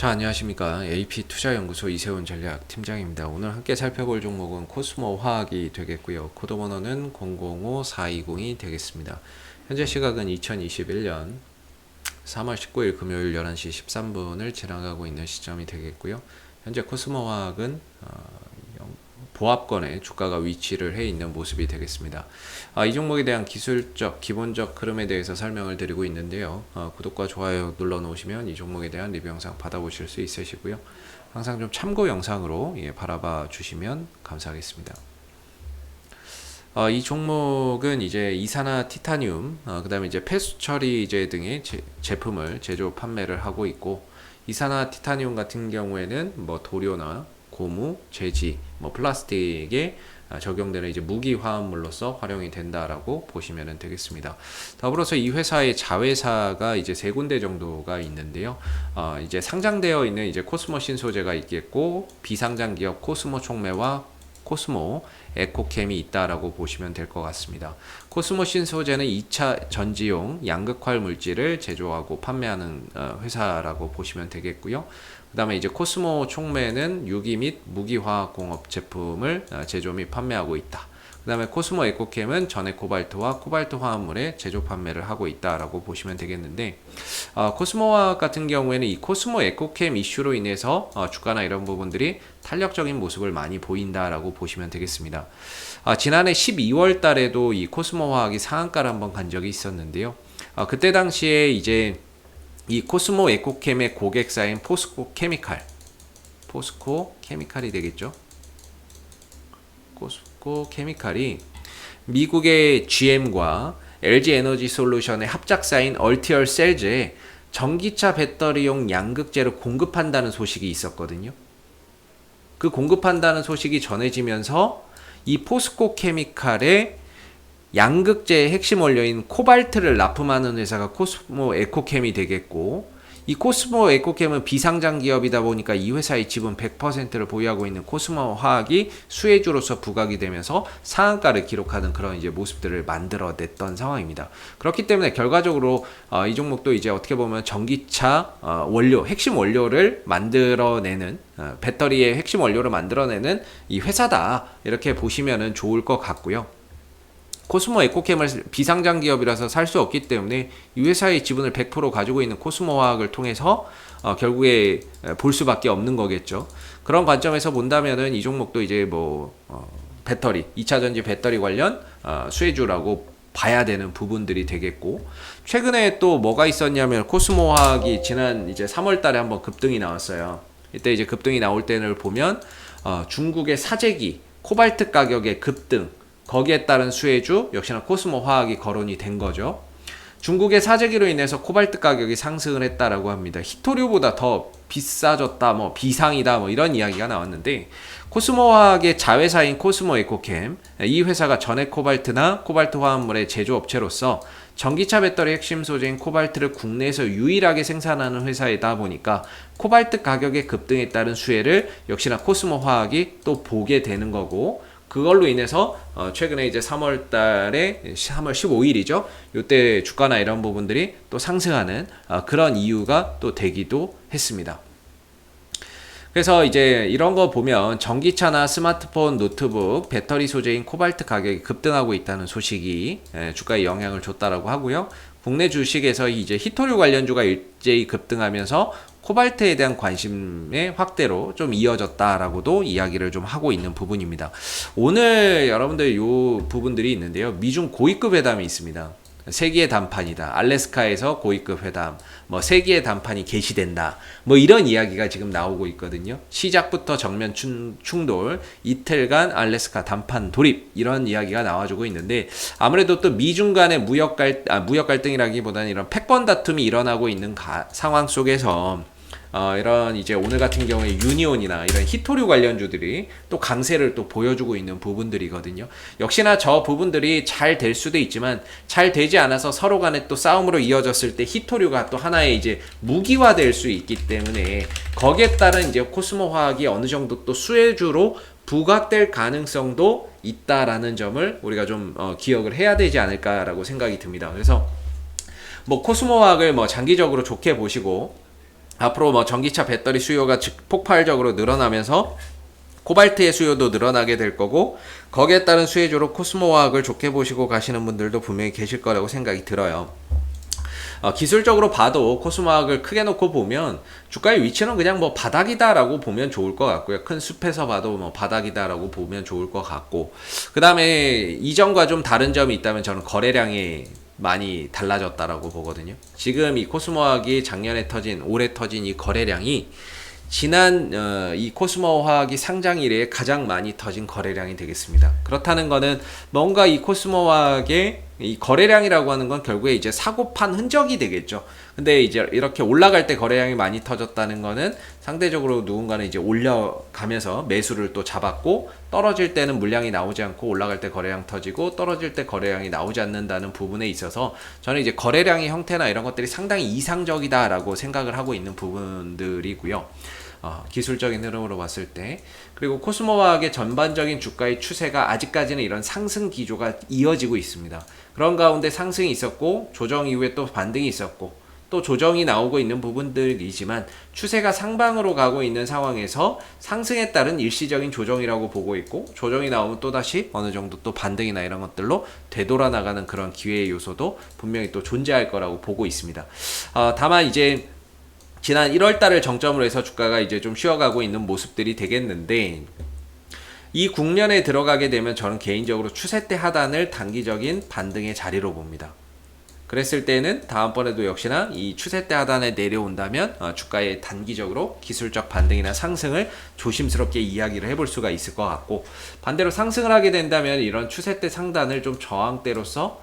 자, 안녕하십니까. AP투자연구소 이세훈 전략팀장입니다. 오늘 함께 살펴볼 종목은 코스모 화학이 되겠고요. 코드 번호는 005420이 되겠습니다. 현재 시각은 2021년 3월 19일 금요일 11시 13분을 지나가고 있는 시점이 되겠고요. 현재 코스모 화학은 보합권에 주가가 위치를 해 있는 모습이 되겠습니다. 이 종목에 대한 기술적, 기본적 흐름에 대해서 설명을 드리고 있는데요. 구독과 좋아요 눌러 놓으시면 이 종목에 대한 리뷰 영상 받아보실 수 있으시고요. 항상 좀 참고 영상으로 바라봐 주시면 감사하겠습니다. 이 종목은 이제 이산화 티타늄, 그 다음에 이제 폐수 처리 등의 제품을 제조 판매를 하고 있고, 이산화 티타늄 같은 경우에는 뭐 도료나 고무, 제지, 플라스틱에 적용되는 이제 무기 화합물로서 활용이 된다라고 보시면 되겠습니다. 더불어서 이 회사의 자회사가 이제 세 군데 정도가 있는데요. 이제 상장되어 있는 이제 코스모 신소재가 있겠고, 비상장 기업 코스모 촉매와 코스모 에코캠이 있다라고 보시면 될 것 같습니다. 코스모 신소재는 2차 전지용 양극활 물질을 제조하고 판매하는 회사라고 보시면 되겠고요. 그 다음에 이제 코스모 촉매는 유기 및 무기화학공업 제품을 제조 및 판매하고 있다. 그 다음에 코스모 에코캠은 전해 코발트와 코발트 화합물의 제조 판매를 하고 있다라고 보시면 되겠는데, 코스모 화학 같은 경우에는 이 코스모 에코캠 이슈로 인해서 주가나 이런 부분들이 탄력적인 모습을 많이 보인다라고 보시면 되겠습니다. 지난해 12월 달에도 이 코스모 화학이 상한가를 한번 간 적이 있었는데요. 그때 당시에 이제 이 코스모 에코캠의 고객사인 포스코 케미칼이 되겠죠. 포스코 케미칼이 미국의 GM과 LG 에너지 솔루션의 합작사인 얼티얼 셀즈에 전기차 배터리용 양극재를 공급한다는 소식이 있었거든요. 그 공급한다는 소식이 전해지면서 이 포스코 케미칼의 양극재의 핵심 원료인 코발트를 납품하는 회사가 코스모 에코캠이 되겠고, 이 코스모 에코캠은 비상장 기업이다 보니까 이 회사의 지분 100%를 보유하고 있는 코스모 화학이 수혜주로서 부각이 되면서 상한가를 기록하는 그런 이제 모습들을 만들어냈던 상황입니다. 그렇기 때문에 결과적으로 이 종목도 이제 어떻게 보면 전기차 원료, 핵심 원료를 만들어내는 배터리의 핵심 원료를 만들어내는 이 회사다, 이렇게 보시면은 좋을 것 같고요. 코스모 에코캠을 비상장 기업이라서 살 수 없기 때문에 이 회사의 지분을 100% 가지고 있는 코스모 화학을 통해서 결국에 볼 수밖에 없는 거겠죠. 그런 관점에서 본다면은 이 종목도 이제 배터리, 2차 전지 배터리 관련 수혜주라고 봐야 되는 부분들이 되겠고, 최근에 또 뭐가 있었냐면 코스모 화학이 지난 이제 3월 달에 한번 급등이 나왔어요. 이때 이제 급등이 나올 때를 보면 중국의 사재기, 코발트 가격의 급등, 거기에 따른 수혜주 역시나 코스모 화학이 거론이 된 거죠. 중국의 사재기로 인해서 코발트 가격이 상승을 했다라고 합니다. 히토류보다 더 비싸졌다, 비상이다, 이런 이야기가 나왔는데, 코스모 화학의 자회사인 코스모 에코캠, 이 회사가 전해 코발트나 코발트 화합물의 제조업체로서 전기차 배터리 핵심 소재인 코발트를 국내에서 유일하게 생산하는 회사이다 보니까 코발트 가격의 급등에 따른 수혜를 역시나 코스모 화학이 또 보게 되는 거고, 그걸로 인해서 최근에 이제 3월 15일이죠. 이때 주가나 이런 부분들이 또 상승하는 그런 이유가 또 되기도 했습니다. 그래서 이제 이런 거 보면 전기차나 스마트폰, 노트북, 배터리 소재인 코발트 가격이 급등하고 있다는 소식이 주가에 영향을 줬다라고 하고요. 국내 주식에서 이제 히토류 관련주가 일제히 급등하면서 코발트에 대한 관심의 확대로 좀 이어졌다라고도 이야기를 좀 하고 있는 부분입니다. 오늘 여러분들 요 부분들이 있는데요. 미중 고위급 회담이 있습니다. 세기의 단판이다. 알래스카에서 고위급 회담, 세기의 단판이 개시된다. 이런 이야기가 지금 나오고 있거든요. 시작부터 정면 충돌, 이틀간 알래스카 단판 돌입, 이런 이야기가 나와주고 있는데, 아무래도 또 미중 간의 무역 갈등이라기보다는 이런 패권 다툼이 일어나고 있는 상황 속에서 이런 이제 오늘 같은 경우에 유니온이나 이런 히토류 관련주들이 또 강세를 또 보여주고 있는 부분들이거든요. 역시나 저 부분들이 잘 될 수도 있지만 잘 되지 않아서 서로 간에 또 싸움으로 이어졌을 때 히토류가 또 하나의 이제 무기화 될 수 있기 때문에 거기에 따른 이제 코스모 화학이 어느 정도 또 수혜주로 부각될 가능성도 있다라는 점을 우리가 좀 기억을 해야 되지 않을까라고 생각이 듭니다. 그래서 코스모 화학을 장기적으로 좋게 보시고 앞으로 뭐 전기차 배터리 수요가 폭발적으로 늘어나면서 코발트의 수요도 늘어나게 될 거고, 거기에 따른 수혜주로 코스모화학을 좋게 보시고 가시는 분들도 분명히 계실 거라고 생각이 들어요. 기술적으로 봐도 코스모화학을 크게 놓고 보면 주가의 위치는 그냥 뭐 바닥이다라고 보면 좋을 것 같고요. 큰 숲에서 봐도 뭐 바닥이다라고 보면 좋을 것 같고, 그 다음에 이전과 좀 다른 점이 있다면 저는 거래량이 많이 달라졌다라고 보거든요. 지금 이 코스모화학이 작년에 터진, 올해 터진 이 거래량이 지난 이 코스모 화학이 상장 이래에 가장 많이 터진 거래량이 되겠습니다. 그렇다는 거는 뭔가 이 코스모 화학의 이 거래량이라고 하는 건 결국에 이제 사고판 흔적이 되겠죠. 근데 이제 이렇게 올라갈 때 거래량이 많이 터졌다는 거는 상대적으로 누군가는 이제 올려가면서 매수를 또 잡았고, 떨어질 때는 물량이 나오지 않고 올라갈 때 거래량 터지고 떨어질 때 거래량이 나오지 않는다는 부분에 있어서 저는 이제 거래량의 형태나 이런 것들이 상당히 이상적이다라고 생각을 하고 있는 부분들이고요. 기술적인 흐름으로 봤을 때, 그리고 코스모화학의 전반적인 주가의 추세가 아직까지는 이런 상승 기조가 이어지고 있습니다. 그런 가운데 상승이 있었고 조정 이후에 또 반등이 있었고 또 조정이 나오고 있는 부분들이지만 추세가 상방으로 가고 있는 상황에서 상승에 따른 일시적인 조정이라고 보고 있고, 조정이 나오면 또다시 어느 정도 또 반등이나 이런 것들로 되돌아 나가는 그런 기회의 요소도 분명히 또 존재할 거라고 보고 있습니다. 다만 이제 지난 1월 달을 정점으로 해서 주가가 이제 좀 쉬어가고 있는 모습들이 되겠는데, 이 국면에 들어가게 되면 저는 개인적으로 추세대 하단을 단기적인 반등의 자리로 봅니다. 그랬을 때는 다음번에도 역시나 이 추세대 하단에 내려온다면 주가의 단기적으로 기술적 반등이나 상승을 조심스럽게 이야기를 해볼 수가 있을 것 같고, 반대로 상승을 하게 된다면 이런 추세대 상단을 좀 저항대로서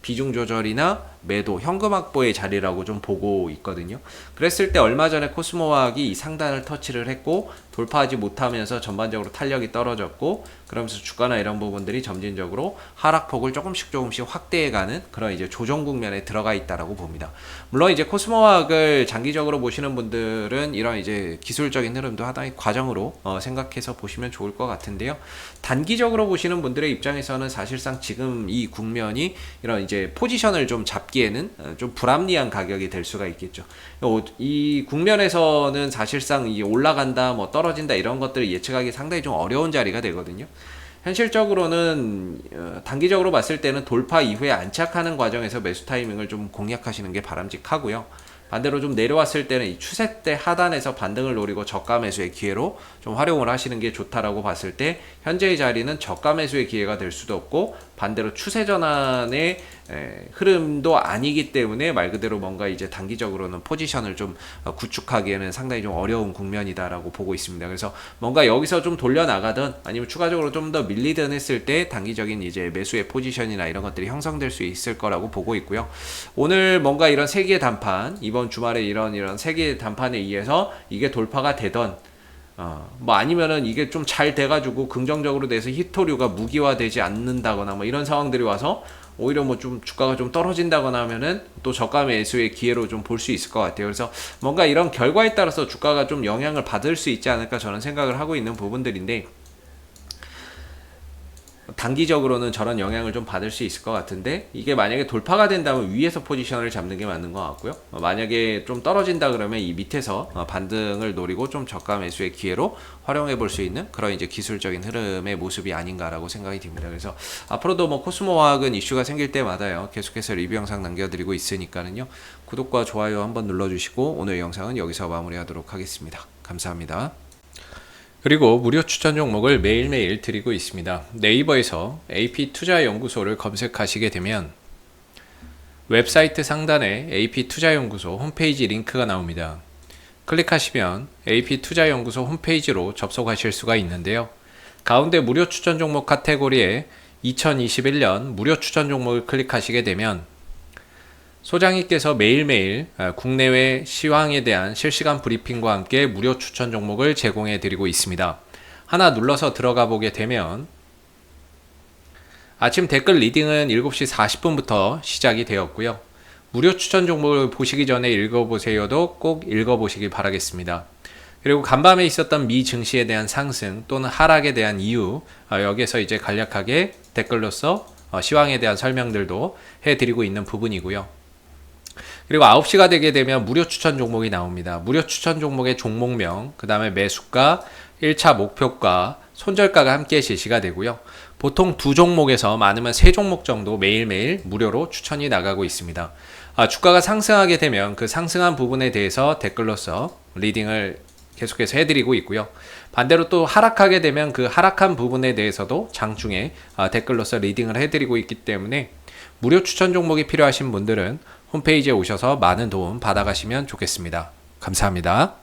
비중 조절이나 매도, 현금 확보의 자리라고 좀 보고 있거든요. 그랬을 때 얼마 전에 코스모화학이 이 상단을 터치를 했고 돌파하지 못하면서 전반적으로 탄력이 떨어졌고, 그러면서 주가나 이런 부분들이 점진적으로 하락폭을 조금씩 확대해가는 그런 이제 조정 국면에 들어가 있다라고 봅니다. 물론 이제 코스모화학을 장기적으로 보시는 분들은 이런 이제 기술적인 흐름도 하나의 과정으로 생각해서 보시면 좋을 것 같은데요. 단기적으로 보시는 분들의 입장에서는 사실상 지금 이 국면이 이런 이제 포지션을 좀 잡기에는 좀 불합리한 가격이 될 수가 있겠죠. 이 국면에서는 사실상 이 올라간다, 뭐 떨어진다 이런 것들을 예측하기 상당히 좀 어려운 자리가 되거든요. 현실적으로는 단기적으로 봤을 때는 돌파 이후에 안착하는 과정에서 매수 타이밍을 좀 공략하시는 게 바람직하고요. 반대로 좀 내려왔을 때는 이 추세대 하단에서 반등을 노리고 저가 매수의 기회로 좀 활용을 하시는 게 좋다라고 봤을 때, 현재의 자리는 저가 매수의 기회가 될 수도 없고 반대로 추세 전환의 흐름도 아니기 때문에 말 그대로 뭔가 이제 단기적으로는 포지션을 좀 구축하기에는 상당히 좀 어려운 국면이다라고 보고 있습니다. 그래서 뭔가 여기서 좀 돌려나가든 아니면 추가적으로 좀 더 밀리든 했을 때 단기적인 이제 매수의 포지션이나 이런 것들이 형성될 수 있을 거라고 보고 있고요. 오늘 뭔가 이런 세기의 단판, 이번 주말에 이런 세기의 단판에 의해서 이게 돌파가 되던 뭐 아니면은 이게 좀 잘 돼가지고 긍정적으로 돼서 히토류가 무기화되지 않는다거나 뭐 이런 상황들이 와서 오히려 뭐 좀 주가가 좀 떨어진다거나 하면은 또 저가 매수의 기회로 좀 볼 수 있을 것 같아요. 그래서 뭔가 이런 결과에 따라서 주가가 좀 영향을 받을 수 있지 않을까 저는 생각을 하고 있는 부분들인데, 단기적으로는 저런 영향을 좀 받을 수 있을 것 같은데, 이게 만약에 돌파가 된다면 위에서 포지션을 잡는 게 맞는 것 같고요. 만약에 좀 떨어진다 그러면 이 밑에서 반등을 노리고 좀 저가 매수의 기회로 활용해 볼 수 있는 그런 이제 기술적인 흐름의 모습이 아닌가라고 생각이 듭니다. 그래서 앞으로도 뭐 코스모화학은 이슈가 생길 때마다요 계속해서 리뷰 영상 남겨드리고 있으니까는요, 구독과 좋아요 한번 눌러주시고 오늘 영상은 여기서 마무리하도록 하겠습니다. 감사합니다. 그리고 무료 추천 종목을 매일매일 드리고 있습니다. 네이버에서 AP투자연구소를 검색하시게 되면 웹사이트 상단에 AP투자연구소 홈페이지 링크가 나옵니다. 클릭하시면 AP투자연구소 홈페이지로 접속하실 수가 있는데요. 가운데 무료 추천 종목 카테고리에 2021년 무료 추천 종목을 클릭하시게 되면 소장님께서 매일매일 국내외 시황에 대한 실시간 브리핑과 함께 무료 추천 종목을 제공해 드리고 있습니다. 하나 눌러서 들어가 보게 되면 아침 댓글 리딩은 7시 40분부터 시작이 되었고요. 무료 추천 종목을 보시기 전에 읽어보세요도 꼭 읽어보시기 바라겠습니다. 그리고 간밤에 있었던 미 증시에 대한 상승 또는 하락에 대한 이유, 여기에서 이제 간략하게 댓글로서 시황에 대한 설명들도 해드리고 있는 부분이고요. 그리고 9시가 되게 되면 무료 추천 종목이 나옵니다. 무료 추천 종목의 종목명, 그 다음에 매수가, 1차 목표가, 손절가가 함께 제시가 되고요. 보통 두 종목에서 많으면 세 종목 정도 매일매일 무료로 추천이 나가고 있습니다. 주가가 상승하게 되면 그 상승한 부분에 대해서 댓글로서 리딩을 계속해서 해드리고 있고요. 반대로 또 하락하게 되면 그 하락한 부분에 대해서도 장중에 댓글로서 리딩을 해드리고 있기 때문에 무료 추천 종목이 필요하신 분들은 홈페이지에 오셔서 많은 도움 받아가시면 좋겠습니다. 감사합니다.